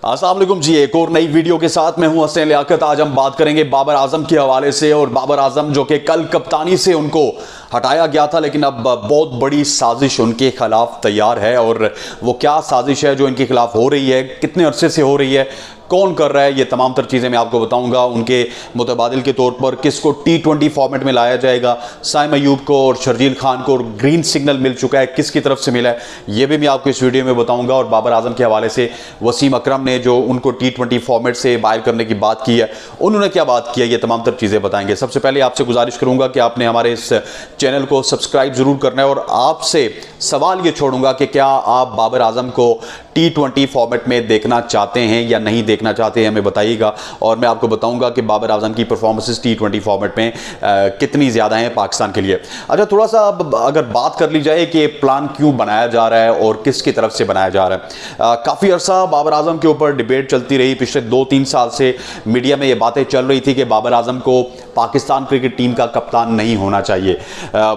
अस्सलाम वालेकुम जी, एक और नई वीडियो के साथ मैं हूं हसन लियाकत। आज हम बात करेंगे बाबर आजम के हवाले से। और बाबर आजम जो कि कल कप्तानी से उनको हटाया गया था, लेकिन अब बहुत बड़ी साजिश उनके खिलाफ तैयार है। और वो क्या साजिश है जो इनके खिलाफ हो रही है, कितने अरसे से हो रही है, कौन कर रहा है, ये तमाम तर चीज़ें मैं आपको बताऊंगा। उनके मुतबादिल के तौर पर किसको T20 फॉर्मेट में लाया जाएगा, साइम अयूब को और शर्जील खान को ग्रीन सिग्नल मिल चुका है, किसकी तरफ से मिला है, ये भी मैं आपको इस वीडियो में बताऊंगा। और बाबर आजम के हवाले से वसीम अकरम ने जो उनको T20 फॉर्मेट से बाहर करने की बात की है, उन्होंने क्या बात की है, ये तमाम तर चीज़ें बताएंगे। सबसे पहले आपसे गुजारिश करूंगा कि आपने हमारे इस चैनल को सब्सक्राइब ज़रूर करना है। और आपसे सवाल ये छोड़ूंगा कि क्या आप बाबर आजम को T20 फॉर्मेट में देखना चाहते हैं या नहीं देखना चाहते हैं, हमें बताइएगा। और मैं आपको बताऊंगा कि बाबर आजम की परफॉर्मेंसेस T20 फॉर्मेट में कितनी ज़्यादा हैं पाकिस्तान के लिए। अच्छा, थोड़ा सा अब अगर बात कर ली जाए कि प्लान क्यों बनाया जा रहा है और किसकी तरफ से बनाया जा रहा है। काफ़ी अर्सा बाबर आजम के ऊपर डिबेट चलती रही। पिछले 2-3 साल से मीडिया में ये बातें चल रही थी कि बाबर आजम को पाकिस्तान क्रिकेट टीम का कप्तान नहीं होना चाहिए।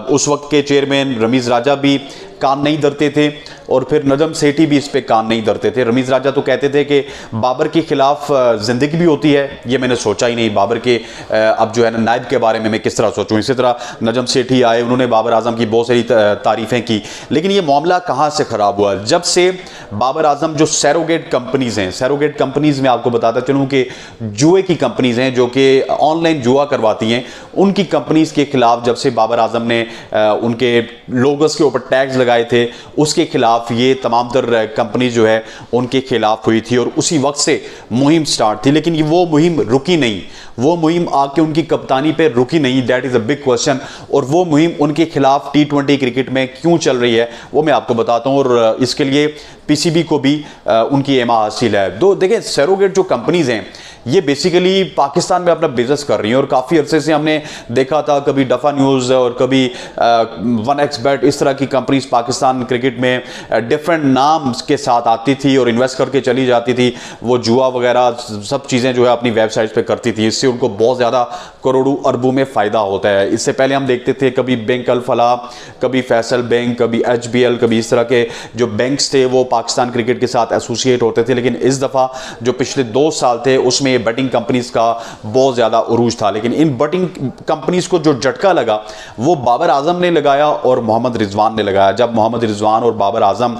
उस वक्त के चेयरमैन रमीज़ राजा भी कान नहीं धरते थे और फिर नजम सेठी भी इस पे कान नहीं धरते थे। रमीज़ राजा तो कहते थे कि बाबर के खिलाफ ज़िंदगी भी होती है, ये मैंने सोचा ही नहीं। बाबर के अब जो है ना नायब के बारे में मैं किस तरह सोचूं। इसी तरह नजम सेठी आए, उन्होंने बाबर आजम की बहुत सारी तारीफ़ें की। लेकिन ये मामला कहाँ से ख़राब हुआ, जब से बाबर आजम जो सैरोगेट कंपनीज़ हैं, सैरोगेट कंपनीज़ में आपको बताता चलूँ कि जुए की कंपनीज़ हैं जो कि ऑनलाइन जुआ करवाती हैं, उनकी कंपनीज़ के खिलाफ जब से बाबर आजम ने उनके लोगोस के ऊपर टैक्स लगाए थे, उसके खिलाफ ये तमाम तर कंपनी जो है उनके खिलाफ हुई थी। और उसी वक्त से मुहिम स्टार्ट थी, लेकिन वो मुहिम रुकी नहीं। वो मुहिम आके उनकी कप्तानी पे रुकी नहीं, that is a big question. और वो मुहिम उनके खिलाफ T20 क्रिकेट में क्यों चल रही है वो मैं आपको बताता हूँ। और इसके लिए PCB को भी उनकी एमा हासिल है। दो देखें, सैरोगेट जो कंपनीज़ हैं ये बेसिकली पाकिस्तान में अपना बिजनेस कर रही हैं। और काफ़ी अरसे से हमने देखा था, कभी डफा न्यूज़ और कभी 1xBet, इस तरह की कंपनीज पाकिस्तान क्रिकेट में डिफरेंट नाम के साथ आती थी और इन्वेस्ट करके चली जाती थी। वो जुआ वगैरह सब चीज़ें जो है अपनी वेबसाइट्स पे करती थी। इससे उनको बहुत ज़्यादा करोड़ों अरबों में फ़ायदा होता है। इससे पहले हम देखते थे कभी बैंक अल फलाह, कभी फैसल बैंक, कभी HBL, कभी इस तरह के जो बैंक्स थे वो पाकिस्तान क्रिकेट के साथ एसोसिएट होते थे। लेकिन इस दफ़ा जो पिछले 2 साल थे उसमें बेटिंग कंपनीज का बहुत ज्यादा उरूज था। लेकिन इन बेटिंग कंपनीज को जो झटका लगा वो बाबर आजम ने लगाया और मोहम्मद रिजवान ने लगाया। जब मोहम्मद रिजवान और बाबर आजम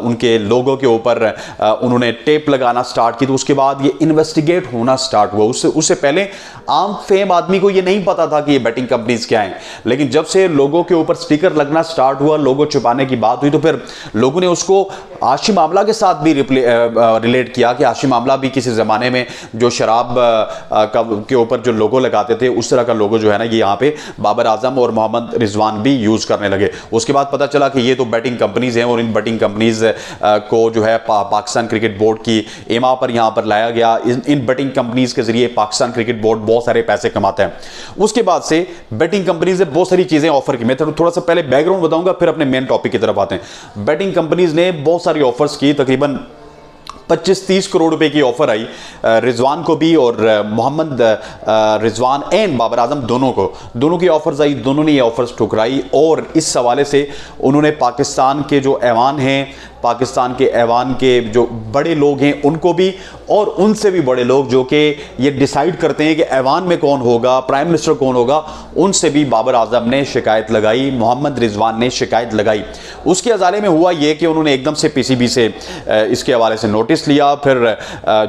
उनके लोगों के ऊपर उन्होंने टेप लगाना स्टार्ट की, तो उसके बाद ये इन्वेस्टिगेट होना स्टार्ट हुआ। उससे पहले आम फेम आदमी को ये नहीं पता था कि ये बेटिंग कंपनीज क्या हैं। लेकिन जब से लोगों के ऊपर स्टिकर लगना स्टार्ट हुआ, लोगो छुपाने की बात हुई, तो फिर लोगों ने उसको हाशिम आमला के साथ भी रिलेट किया कि हाशिम आमला भी किसी जमाने में जो शराब के ऊपर जो लोगो लगाते थे उस तरह का लोगो जो है ना, ये यहाँ पे बाबर आजम और मोहम्मद रिजवान भी यूज करने लगे। उसके बाद पता चला कि ये तो बेटिंग कंपनीज हैं और इन बेटिंग कंपनीज को जो है पाकिस्तान क्रिकेट बोर्ड की एमा पर यहाँ पर लाया गया। इन बेटिंग कंपनीज के जरिए पाकिस्तान क्रिकेट बोर्ड बहुत सारे पैसे कमाते हैं। उसके बाद से बेटिंग कंपनीज ने बहुत सारी चीजें ऑफर की। मैं थोड़ा सा पहले बैकग्राउंड बताऊंगा, फिर अपने मेन टॉपिक की तरफ आते हैं। बेटिंग कंपनीज ने बहुत सारी ऑफर्स की, तकरीबन 25-30 करोड़ रुपए की ऑफर आई रिजवान को भी और मोहम्मद रिजवान एंड बाबर आजम दोनों की ऑफर्स आई। दोनों ने ये ऑफर्स ठुकराई और इस हवाले से उन्होंने पाकिस्तान के जो ऐवान हैं, पाकिस्तान के ऐवान के जो बड़े लोग हैं उनको भी और उनसे भी बड़े लोग जो कि ये डिसाइड करते हैं कि ऐवान में कौन होगा, प्राइम मिनिस्टर कौन होगा, उनसे भी बाबर आजम ने शिकायत लगाई, मोहम्मद रिजवान ने शिकायत लगाई। उसके हवाले में हुआ ये कि उन्होंने एकदम से PCB से इसके हवाले से नोटिस लिया। फिर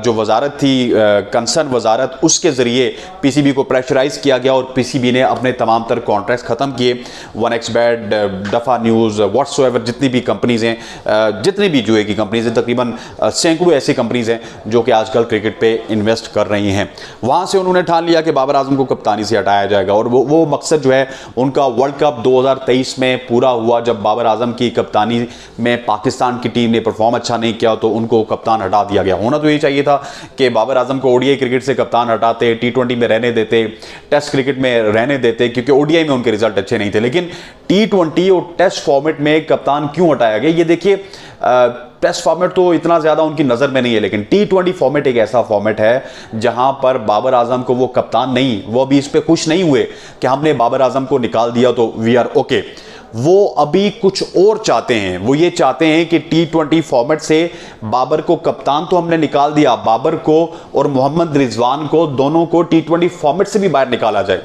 जो वजारत थी, कंसर्न वजारत, उसके ज़रिए PCB को प्रेशराइज किया गया और PCB ने अपने तमाम तर कॉन्ट्रैक्ट्स ख़त्म किए। 1xBet, डफा न्यूज़, व्हाट्सएवर, जितनी भी कंपनीज़ हैं, जितनी भी जुए की कंपनीज हैं, तकरीबन सैकड़ों ऐसी कंपनीज हैं जो कि आजकल क्रिकेट पे इन्वेस्ट कर रही हैं। वहां से उन्होंने ठान लिया कि बाबर आजम को कप्तानी से हटाया जाएगा। और वो मकसद जो है उनका वर्ल्ड कप 2023 में पूरा हुआ, जब बाबर आजम की कप्तानी में पाकिस्तान की टीम ने परफॉर्म अच्छा नहीं किया तो उनको कप्तान हटा दिया गया। होना तो यही चाहिए था कि बाबर आजम को ODI क्रिकेट से कप्तान हटाते, T20 में रहने देते, टेस्ट क्रिकेट में रहने देते, क्योंकि ODI में उनके रिजल्ट अच्छे नहीं थे। लेकिन T20 और टेस्ट फॉर्मेट में कप्तान क्यों हटाया गया, ये देखिए। टेस्ट फॉर्मेट तो इतना ज्यादा उनकी नजर में नहीं है, लेकिन T20 फॉर्मेट एक ऐसा फॉर्मेट है जहां पर बाबर आजम को वो कप्तान नहीं, वो भी इस पे खुश नहीं हुए कि हमने बाबर आजम को निकाल दिया तो वी आर ओके। वो अभी कुछ और चाहते हैं। वो ये चाहते हैं कि T20 फॉर्मेट से बाबर को, कप्तान तो हमने निकाल दिया, बाबर को और मोहम्मद रिजवान को, दोनों को T20 फॉर्मेट से भी बाहर निकाला जाए।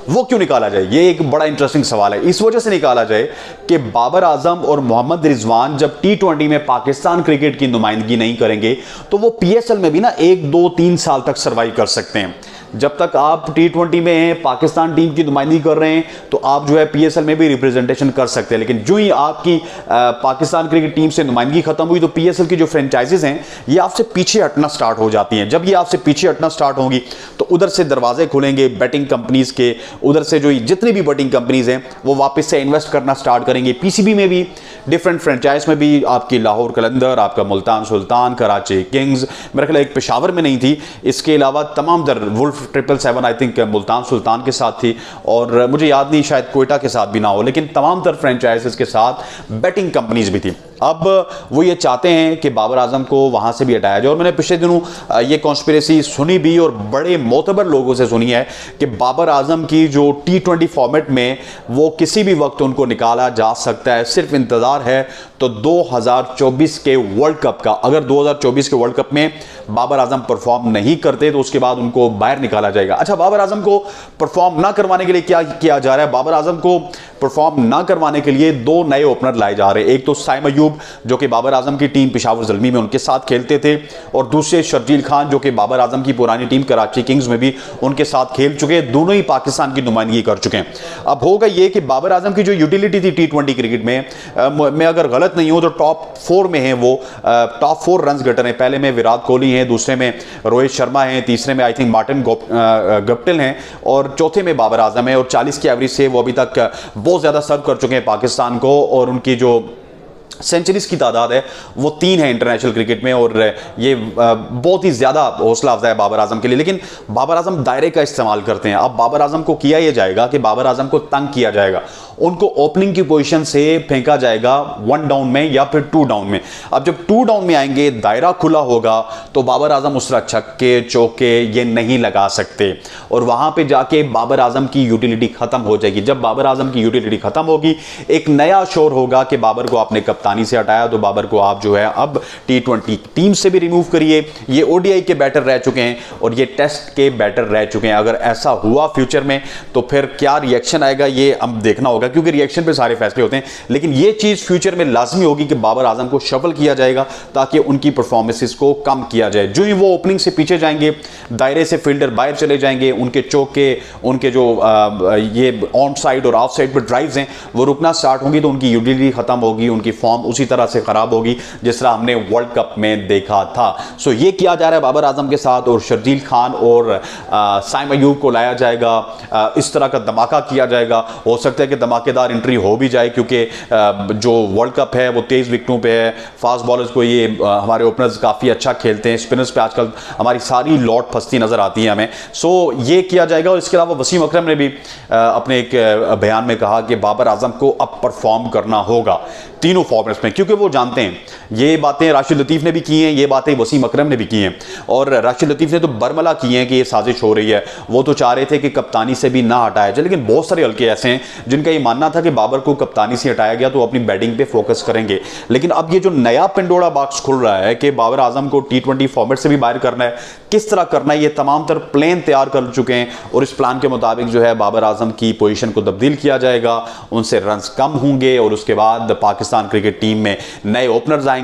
वो क्यों निकाला जाए, ये एक बड़ा इंटरेस्टिंग सवाल है। इस वजह से निकाला जाए कि बाबर आजम और मोहम्मद रिजवान जब T20 में पाकिस्तान क्रिकेट की नुमाइंदगी नहीं करेंगे तो वो PSL में भी ना 1, 2, 3 साल तक सर्वाइव कर सकते हैं। जब तक आप T20 में हैं, पाकिस्तान टीम की नुमाइंदगी कर रहे हैं, तो आप जो है PSL में भी रिप्रेजेंटेशन कर सकते हैं। लेकिन जो ही आपकी पाकिस्तान क्रिकेट टीम से नुमाइंदगी खत्म हुई तो PSL की जो फ्रेंचाइजीज हैं ये आपसे पीछे हटना स्टार्ट हो जाती हैं। जब ये आपसे पीछे हटना स्टार्ट होंगी तो उधर से दरवाजे खुलेंगे बैटिंग कंपनीज के, उधर से जो जितनी भी बैटिंग कंपनीज हैं वो वापस से इन्वेस्ट करना स्टार्ट करेंगे। PCB में भी, डिफरेंट फ्रेंचाइज में भी, आपकी लाहौर कलंदर, आपका मुल्तान सुल्तान, कराची किंग्स, मेरा ख्याल एक पेशावर में नहीं थी, इसके अलावा तमाम दर wolf 777 I think Multan Sultan के साथ थी, और मुझे याद नहीं शायद कोयटा के साथ भी ना हो, लेकिन तमाम तर फ्रेंचाइजेस के साथ बैटिंग कंपनीज भी थी। अब वो ये चाहते हैं कि बाबर आजम को वहां से भी हटाया जाए। और मैंने पिछले दिनों ये कॉन्स्पिरेसी सुनी भी और बड़े मोतबर लोगों से सुनी है कि बाबर आजम की जो T20 फॉर्मेट में वो किसी भी वक्त उनको निकाला जा सकता है, सिर्फ इंतजार है तो 2024 के वर्ल्ड कप का। अगर 2024 के वर्ल्ड कप में बाबर आजम परफॉर्म नहीं करते तो उसके बाद उनको बाहर निकाला जाएगा। अच्छा, बाबर आजम को परफॉर्म ना करवाने के लिए क्या किया जा रहा है? बाबर आजम को परफॉर्म ना करवाने के लिए 2 नए ओपनर लाए जा रहे हैं। एक तो साइम अयूब जो कि बाबर आजम की टीम पेशावर ज़ल्मी में उनके साथ खेलते थे, और दूसरे शर्जील खान जो कि बाबर आजम की पुरानी टीम कराची किंग्स में भी उनके साथ खेल चुके हैं। दोनों ही पाकिस्तान की नुमाइंदगी कर चुके हैं। अब होगा ये कि बाबर आजम की जो यूटिलिटी थी T20 क्रिकेट में, मैं अगर गलत नहीं हूं तो टॉप 4 में है वो, टॉप 4 रन गेटर हैं। पहले में विराट कोहली हैं, दूसरे में रोहित शर्मा हैं, तीसरे में आई थिंक मार्टिन गप्टिल हैं, और चौथे में बाबर आजम है। और 40 की एवरेज से वो अभी तक बहुत ज़्यादा सर्व कर चुके हैं पाकिस्तान को, और उनकी जो सेंचुरीज की तादाद है वो 3 है इंटरनेशनल क्रिकेट में, और ये बहुत ही ज़्यादा हौसला अफजा है बाबर आजम के लिए। लेकिन बाबर आजम दायरे का इस्तेमाल करते हैं। अब बाबर आजम को किया यह जाएगा कि बाबर आजम को तंग किया जाएगा, उनको ओपनिंग की पोजीशन से फेंका जाएगा 1 डाउन में या फिर 2 डाउन में। अब जब 2 डाउन में आएंगे, दायरा खुला होगा, तो बाबर आजम उस तरह छक्के चौके ये नहीं लगा सकते, और वहां पे जाके बाबर आजम की यूटिलिटी खत्म हो जाएगी। जब बाबर आजम की यूटिलिटी खत्म होगी, एक नया शोर होगा कि बाबर को आपने कप्तानी से हटाया, तो बाबर को आप जो है अब T20 टीम से भी रिमूव करिए। ये ODI के बैटर रह चुके हैं और ये टेस्ट के बैटर रह चुके हैं। अगर ऐसा हुआ फ्यूचर में तो फिर क्या रिएक्शन आएगा ये अब देखना होगा, क्योंकि रिएक्शन पे सारे फैसले होते हैं। लेकिन ये चीज फ्यूचर में लाजमी होगी कि बाबर आजम को शफल किया जाएगा ताकि उनकी परफॉर्मेंसेस को कम किया जाए। जो ही वो ओपनिंग से पीछे जाएंगे, दायरे से फील्डर बाहर चले जाएंगे, उनके चौके, उनके जो ये ऑन साइड और ऑफ साइड पर ड्राइव्स हैं वो रुकना स्टार्ट होंगी, तो उनकी यूटिलिटी खत्म होगी, उनकी फॉर्म उसी तरह से खराब होगी जिस तरह हमने वर्ल्ड कप में देखा था। सो ये किया जा रहा है बाबर आजम के साथ, और शर्जील खान और साइम अयूब को लाया जाएगा। इस तरह का धमाका किया जाएगा। हो सकता है कि धमाकेदार एंट्री हो भी जाए, क्योंकि जो वर्ल्ड कप है वो 23 विकेटों पे है। फास्ट बॉलर्स को ये हमारे ओपनर्स काफ़ी अच्छा खेलते हैं। स्पिनर्स पे आजकल हमारी सारी लॉट फंसती नजर आती है हमें। सो ये किया जाएगा। और इसके अलावा वसीम अकरम ने भी अपने एक बयान में कहा कि बाबर आजम को अब परफॉर्म करना होगा तीनों फॉर्मेट्स में, क्योंकि वो जानते हैं ये बातें राशिद लतीफ़ ने भी की हैं, ये बातें वसीम अकरम ने भी की हैं, और राशिद लतीफ़ ने तो बरमला की हैं कि ये साजिश हो रही है। वो तो चाह रहे थे कि कप्तानी से भी ना हटाया जाए, लेकिन बहुत सारे हल्के ऐसे हैं जिनका ये मानना था कि बाबर को कप्तानी से हटाया गया तो अपनी बैटिंग पे फोकस करेंगे। लेकिन अब ये जो नया पेंडोरा बॉक्स खुल रहा है कि बाबर आजम को T20 फॉर्मेट से भी बाहर करना है, किस तरह करना है, ये तमाम तर प्लान तैयार कर चुके हैं, और इस प्लान के मुताबिक जो है बाबर आजम की पोजीशन को तब्दील किया जाएगा, उनसे रन्स कम होंगे, और उसके बाद पाकिस्तान क्रिकेट टीम में नए ओपनर्स आएंगे।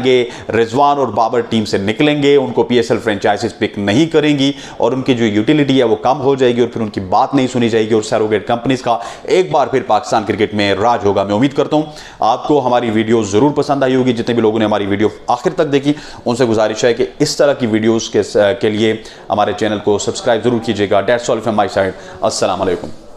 रिजवान और बाबर टीम से निकलेंगे, उनको PSL फ्रेंचाइजीज पिक नहीं करेंगी, और उनकी जो यूटिलिटी है वो कम हो जाएगी, और फिर उनकी बात नहीं सुनी जाएगी, और सरोगेट कंपनीज का एक बार फिर पाकिस्तान क्रिकेट में राज होगा। मैं उम्मीद करता हूं आपको हमारी वीडियो जरूर पसंद आई होगी। जितने भी लोगों ने हमारी वीडियो आखिर तक देखी उनसे गुजारिश है कि इस तरह की वीडियोस के लिए हमारे चैनल को सब्सक्राइब जरूर कीजिएगा। That's all from my side. अस्सलाम वालेकुम।